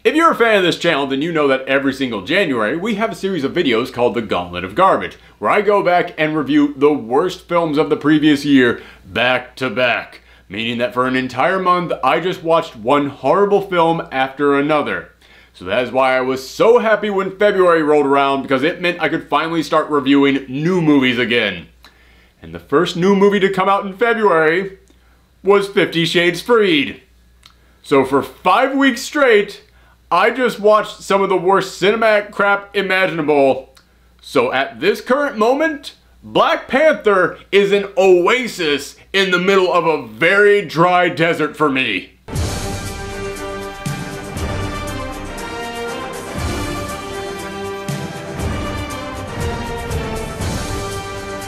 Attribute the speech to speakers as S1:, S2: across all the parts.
S1: If you're a fan of this channel, then you know that every single January, we have a series of videos called The Gauntlet of Garbage, where I go back and review the worst films of the previous year back to back. Meaning that for an entire month, I just watched one horrible film after another. So that is why I was so happy when February rolled around, because it meant I could finally start reviewing new movies again. And the first new movie to come out in February was 50 Shades Freed. So for 5 weeks straight, I just watched some of the worst cinematic crap imaginable. So at this current moment, Black Panther is an oasis in the middle of a very dry desert for me.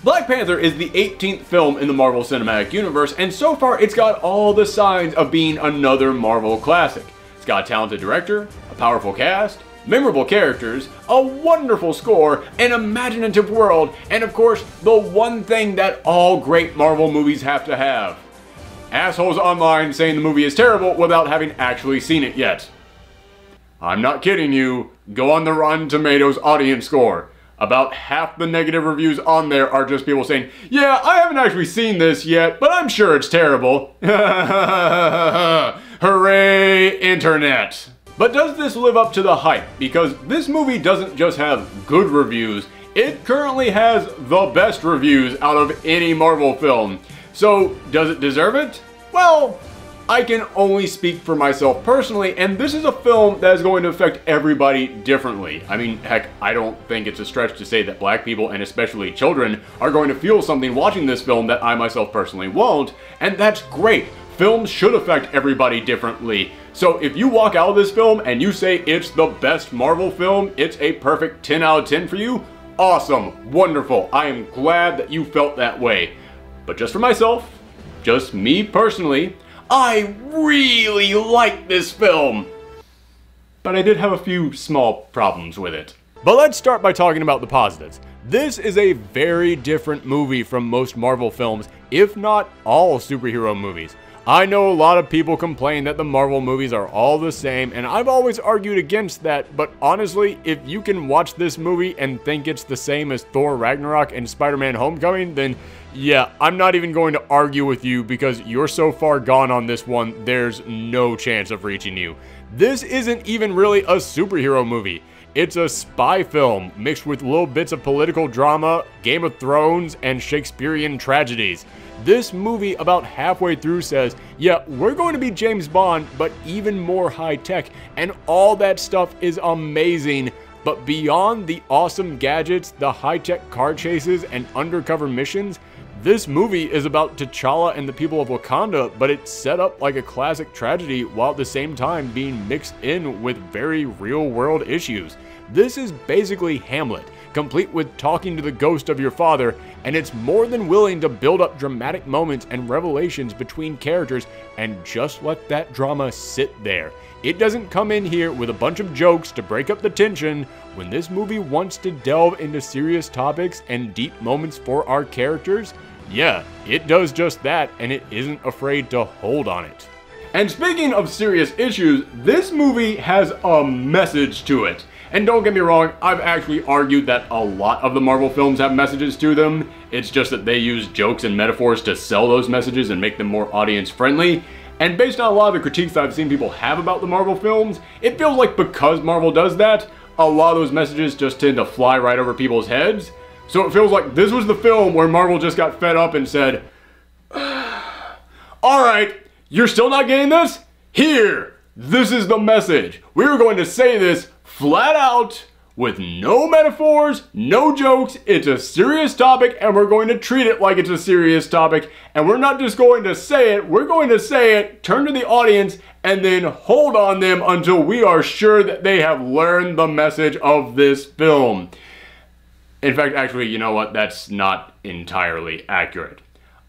S1: Black Panther is the 18th film in the Marvel Cinematic Universe, and so far it's got all the signs of being another Marvel classic. It's got a talented director, a powerful cast, memorable characters, a wonderful score, an imaginative world, and of course, the one thing that all great Marvel movies have to have. Assholes online saying the movie is terrible without having actually seen it yet. I'm not kidding you, go on the Rotten Tomatoes audience score. About half the negative reviews on there are just people saying, yeah, I haven't actually seen this yet, but I'm sure it's terrible. Hooray, internet. But does this live up to the hype? Because this movie doesn't just have good reviews, it currently has the best reviews out of any Marvel film. So, does it deserve it? Well, I can only speak for myself personally, and this is a film that is going to affect everybody differently. I mean, heck, I don't think it's a stretch to say that black people, and especially children, are going to feel something watching this film that I myself personally won't, and that's great. Films should affect everybody differently. So if you walk out of this film and you say it's the best Marvel film, it's a perfect 10 out of 10 for you, awesome, wonderful. I am glad that you felt that way. But just for myself, just me personally, I really like this film. But I did have a few small problems with it. But let's start by talking about the positives. This is a very different movie from most Marvel films, if not all superhero movies. I know a lot of people complain that the Marvel movies are all the same, and I've always argued against that, but honestly, if you can watch this movie and think it's the same as Thor Ragnarok and Spider-Man Homecoming, then yeah, I'm not even going to argue with you because you're so far gone on this one, there's no chance of reaching you. This isn't even really a superhero movie. It's a spy film mixed with little bits of political drama, Game of Thrones, and Shakespearean tragedies. This movie about halfway through says, yeah, we're going to be James Bond, but even more high-tech, and all that stuff is amazing. But beyond the awesome gadgets, the high-tech car chases, and undercover missions, this movie is about T'Challa and the people of Wakanda, but it's set up like a classic tragedy while at the same time being mixed in with very real-world issues. This is basically Hamlet, complete with talking to the ghost of your father, and it's more than willing to build up dramatic moments and revelations between characters and just let that drama sit there. It doesn't come in here with a bunch of jokes to break up the tension. When this movie wants to delve into serious topics and deep moments for our characters, yeah, it does just that, and it isn't afraid to hold on it. And speaking of serious issues, this movie has a message to it. And don't get me wrong, I've actually argued that a lot of the Marvel films have messages to them. It's just that they use jokes and metaphors to sell those messages and make them more audience friendly. And based on a lot of the critiques that I've seen people have about the Marvel films, it feels like because Marvel does that, a lot of those messages just tend to fly right over people's heads. So it feels like this was the film where Marvel just got fed up and said, alright, you're still not getting this? Here, this is the message. We're going to say this flat out, with no metaphors, no jokes. It's a serious topic, and we're going to treat it like it's a serious topic. And we're not just going to say it, we're going to say it, turn to the audience, and then hold on them until we are sure that they have learned the message of this film. In fact, actually, you know what? That's not entirely accurate.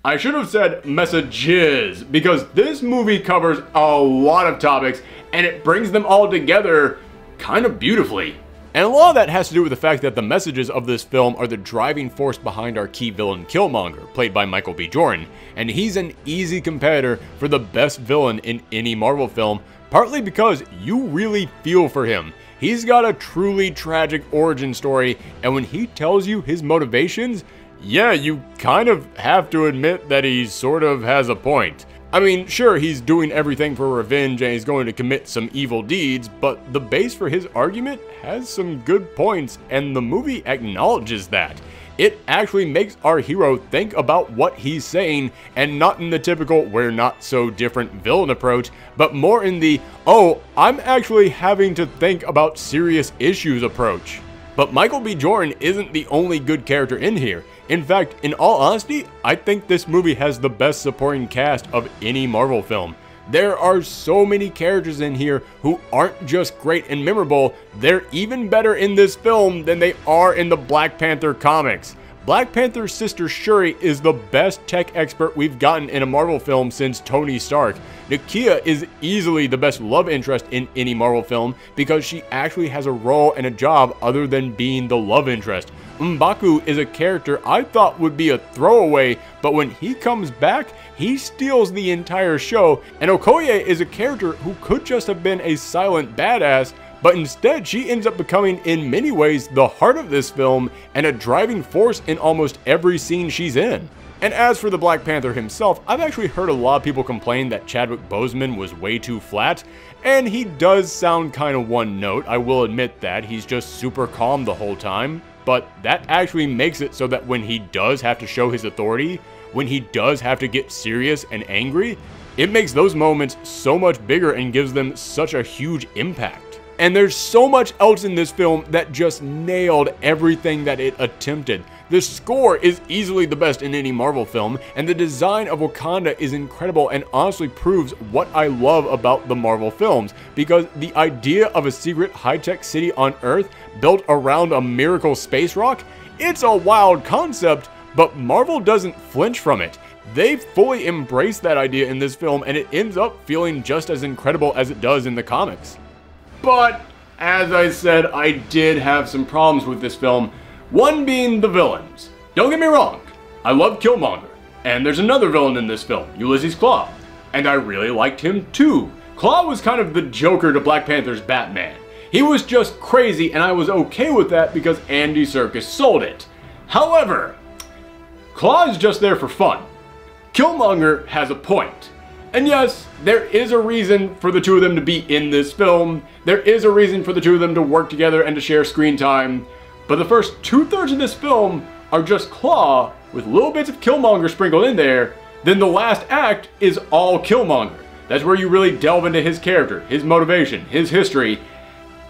S1: I should have said messages, because this movie covers a lot of topics, and it brings them all together kind of beautifully. And a lot of that has to do with the fact that the messages of this film are the driving force behind our key villain Killmonger, played by Michael B. Jordan, and he's an easy competitor for the best villain in any Marvel film, partly because you really feel for him. He's got a truly tragic origin story, and when he tells you his motivations, yeah, you kind of have to admit that he sort of has a point. I mean, sure, he's doing everything for revenge and he's going to commit some evil deeds, but the base for his argument has some good points, and the movie acknowledges that. It actually makes our hero think about what he's saying, and not in the typical we're not so different villain approach, but more in the, oh, I'm actually having to think about serious issues approach. But Michael B. Jordan isn't the only good character in here. In fact, in all honesty, I think this movie has the best supporting cast of any Marvel film. There are so many characters in here who aren't just great and memorable, they're even better in this film than they are in the Black Panther comics. Black Panther's sister Shuri is the best tech expert we've gotten in a Marvel film since Tony Stark. Nakia is easily the best love interest in any Marvel film because she actually has a role and a job other than being the love interest. M'Baku is a character I thought would be a throwaway, but when he comes back, he steals the entire show, and Okoye is a character who could just have been a silent badass, but instead she ends up becoming in many ways the heart of this film and a driving force in almost every scene she's in. And as for the Black Panther himself, I've actually heard a lot of people complain that Chadwick Boseman was way too flat, and he does sound kind of one note, I will admit that, he's just super calm the whole time, but that actually makes it so that when he does have to show his authority, when he does have to get serious and angry, it makes those moments so much bigger and gives them such a huge impact. And there's so much else in this film that just nailed everything that it attempted. The score is easily the best in any Marvel film, and the design of Wakanda is incredible and honestly proves what I love about the Marvel films, because the idea of a secret high-tech city on Earth built around a miracle space rock, it's a wild concept, but Marvel doesn't flinch from it. They fully embrace that idea in this film, and it ends up feeling just as incredible as it does in the comics. But, as I said, I did have some problems with this film, one being the villains. Don't get me wrong, I love Killmonger, and there's another villain in this film, Ulysses Klaue, and I really liked him too. Klaue was kind of the Joker to Black Panther's Batman. He was just crazy, and I was okay with that because Andy Serkis sold it. However, Klaue is just there for fun. Killmonger has a point. And yes, there is a reason for the two of them to be in this film. There is a reason for the two of them to work together and to share screen time. But the first 2/3 of this film are just Klaue with little bits of Killmonger sprinkled in there. Then the last act is all Killmonger. That's where you really delve into his character, his motivation, his history.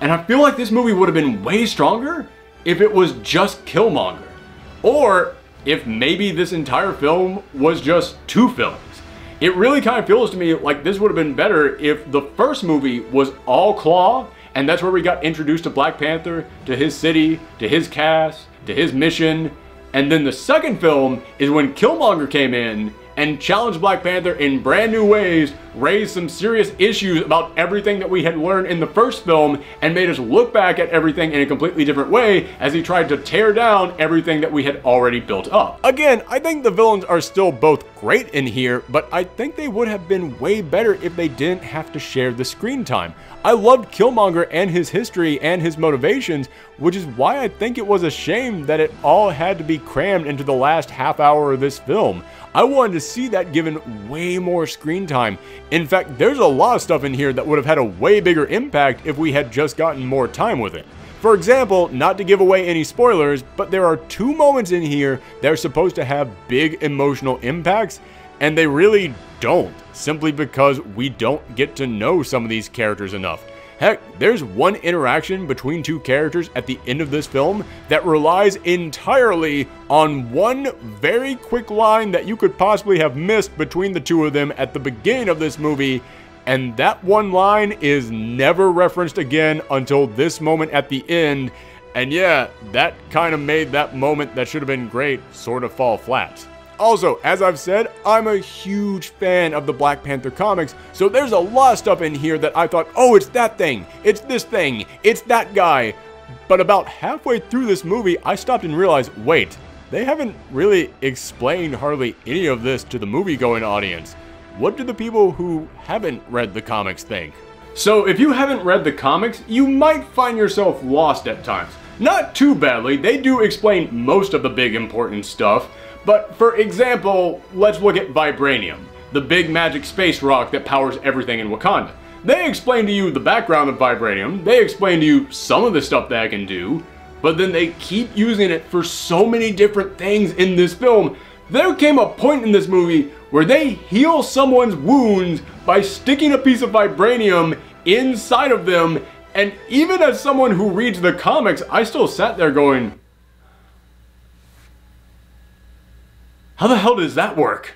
S1: And I feel like this movie would have been way stronger if it was just Killmonger. Or if maybe this entire film was just 2 films. It really kind of feels to me like this would have been better if the first movie was all Klaue, and that's where we got introduced to Black Panther, to his city, to his cast, to his mission, and then the second film is when Killmonger came in and challenged Black Panther in brand new ways, raised some serious issues about everything that we had learned in the first film, and made us look back at everything in a completely different way as he tried to tear down everything that we had already built up. Again, I think the villains are still both great in here, but I think they would have been way better if they didn't have to share the screen time. I loved Killmonger and his history and his motivations, which is why I think it was a shame that it all had to be crammed into the last half hour of this film. I wanted to see that given way more screen time. In fact, there's a lot of stuff in here that would have had a way bigger impact if we had just gotten more time with it. For example, not to give away any spoilers, but there are 2 moments in here that are supposed to have big emotional impacts, and they really don't, simply because we don't get to know some of these characters enough. Heck, there's one interaction between 2 characters at the end of this film that relies entirely on one very quick line that you could possibly have missed between the 2 of them at the beginning of this movie, and that one line is never referenced again until this moment at the end, and yeah, that kind of made that moment that should have been great sort of fall flat. Also, as I've said, I'm a huge fan of the Black Panther comics, so there's a lot of stuff in here that I thought, oh, it's that thing, it's this thing, it's that guy. But about halfway through this movie, I stopped and realized, wait, they haven't really explained hardly any of this to the movie-going audience. What do the people who haven't read the comics think? So if you haven't read the comics, you might find yourself lost at times. Not too badly, they do explain most of the big important stuff, but for example, let's look at vibranium, the big magic space rock that powers everything in Wakanda. They explain to you the background of vibranium, they explain to you some of the stuff that it can do, but then they keep using it for so many different things in this film. There came a point in this movie where they heal someone's wounds by sticking a piece of vibranium inside of them, and even as someone who reads the comics, I still sat there going, how the hell does that work?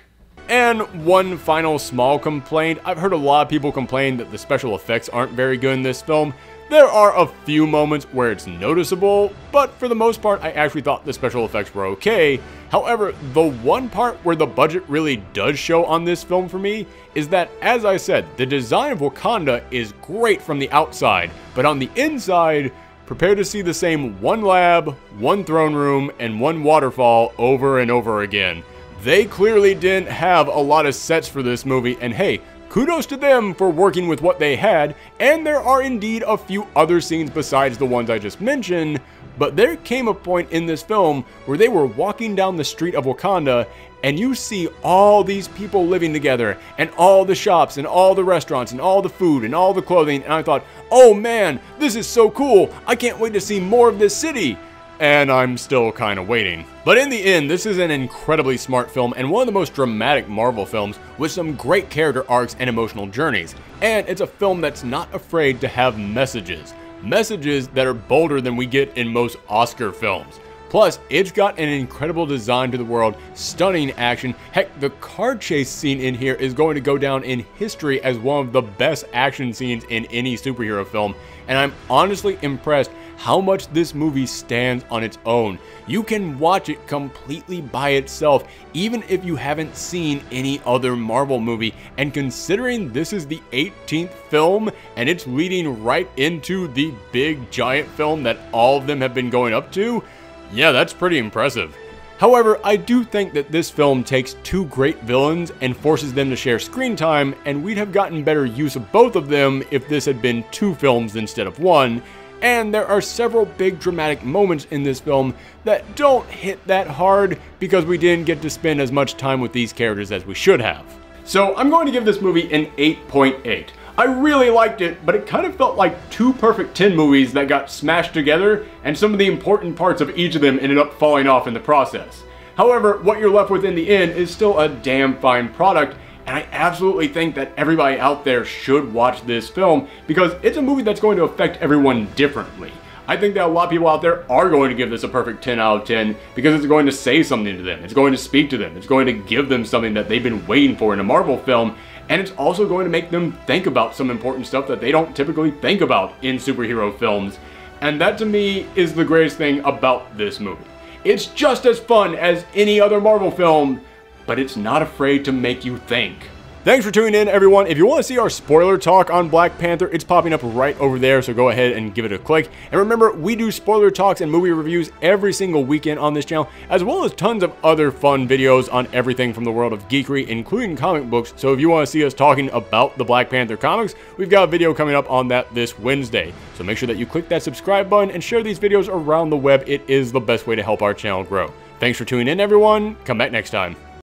S1: And one final small complaint. I've heard a lot of people complain that the special effects aren't very good in this film. There are a few moments where it's noticeable, but for the most part, I actually thought the special effects were okay. However, the one part where the budget really does show on this film for me is that, as I said, the design of Wakanda is great from the outside, but on the inside, prepare to see the same one lab, one throne room, and one waterfall over and over again. They clearly didn't have a lot of sets for this movie, and hey, kudos to them for working with what they had, and there are indeed a few other scenes besides the ones I just mentioned, but there came a point in this film where they were walking down the street of Wakanda, and you see all these people living together, and all the shops, and all the restaurants, and all the food, and all the clothing, and I thought, oh man, this is so cool, I can't wait to see more of this city. And I'm still kind of waiting. But in the end, this is an incredibly smart film and one of the most dramatic Marvel films with some great character arcs and emotional journeys. And it's a film that's not afraid to have messages. Messages that are bolder than we get in most Oscar films. Plus, it's got an incredible design to the world, stunning action. Heck, the car chase scene in here is going to go down in history as one of the best action scenes in any superhero film. And I'm honestly impressed how much this movie stands on its own. You can watch it completely by itself, even if you haven't seen any other Marvel movie. And considering this is the 18th film, and it's leading right into the big giant film that all of them have been going up to, yeah, that's pretty impressive. However, I do think that this film takes two great villains and forces them to share screen time, and we'd have gotten better use of both of them if this had been two films instead of one. And there are several big dramatic moments in this film that don't hit that hard because we didn't get to spend as much time with these characters as we should have. So I'm going to give this movie an 8.8. I really liked it, but it kind of felt like two perfect 10 movies that got smashed together, and some of the important parts of each of them ended up falling off in the process. However, what you're left with in the end is still a damn fine product, and I absolutely think that everybody out there should watch this film because it's a movie that's going to affect everyone differently. I think that a lot of people out there are going to give this a perfect 10 out of 10 because it's going to say something to them, it's going to speak to them, it's going to give them something that they've been waiting for in a Marvel film, and it's also going to make them think about some important stuff that they don't typically think about in superhero films. And that to me is the greatest thing about this movie. It's just as fun as any other Marvel film, but it's not afraid to make you think. Thanks for tuning in, everyone. If you want to see our spoiler talk on Black Panther, it's popping up right over there, so go ahead and give it a click. And remember, we do spoiler talks and movie reviews every single weekend on this channel, as well as tons of other fun videos on everything from the world of geekery, including comic books. So if you want to see us talking about the Black Panther comics, we've got a video coming up on that this Wednesday. So make sure that you click that subscribe button and share these videos around the web. It is the best way to help our channel grow. Thanks for tuning in, everyone. Come back next time.